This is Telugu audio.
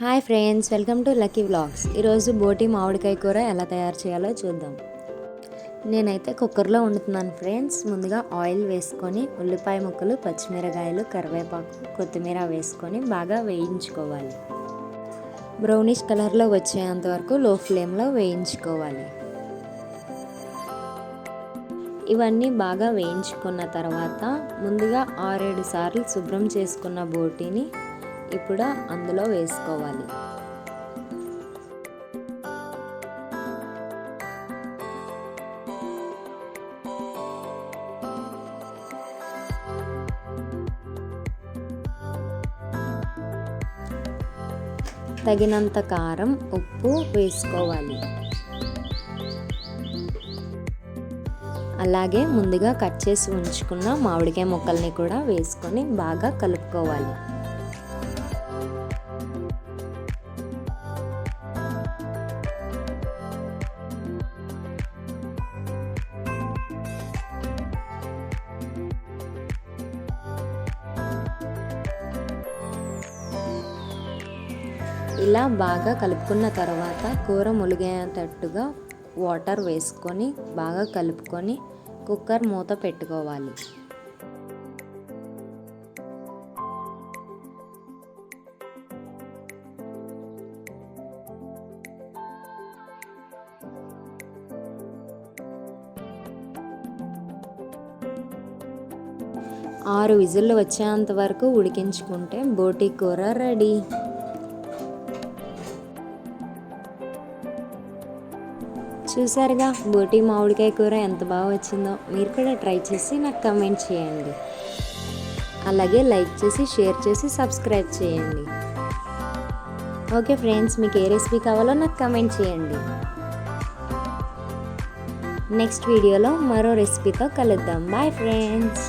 Hi friends, welcome to lucky vlogs. ఈరోజు బోటి మామిడికాయ కూర ఎలా తయారు చేయాలో చూద్దాం. నేనైతే కుక్కర్లో వండుతున్నాను ఫ్రెండ్స్. ముందుగా ఆయిల్ వేసుకొని ఉల్లిపాయ ముక్కలు, పచ్చిమిరకాయలు, కరివేపాకు, కొత్తిమీర వేసుకొని బాగా వేయించుకోవాలి. బ్రౌనిష్ కలర్లో వచ్చేంత వరకు లో ఫ్లేమ్లో వేయించుకోవాలి. ఇవన్నీ బాగా వేయించుకున్న తర్వాత ముందుగా 6-7 సార్లు శుభ్రం చేసుకున్న బోటిని ఇప్పుడు అందులో వేసుకోవాలి. తగినంత కారం, ఉప్పు వేసుకోవాలి. అలాగే ముందుగా కట్ చేసి ఉంచుకున్న మామిడికాయ ముక్కల్ని కూడా వేసుకొని బాగా కలుపుకోవాలి. ఇలా బాగా కలుపుకున్న తర్వాత కూర ములిగేటట్టుగా వాటర్ వేసుకొని బాగా కలుపుకొని కుక్కర్ మూత పెట్టుకోవాలి. ఆరు విజిల్లు వచ్చేంత వరకు ఉడికించుకుంటే బోటి కూర రెడీ. చూసారుగా బోటి మామిడికాయ కూర ఎంత బాగా వచ్చిందో. మీరు కూడా ట్రై చేసి నాకు కమెంట్ చేయండి. అలాగే లైక్ చేసి, షేర్ చేసి, సబ్స్క్రైబ్ చేయండి. ఓకే ఫ్రెండ్స్, మీకు ఏ రెసిపీ కావాలో నాకు కమెంట్ చేయండి. నెక్స్ట్ వీడియోలో మరో రెసిపీతో కలుద్దాం. Bye friends.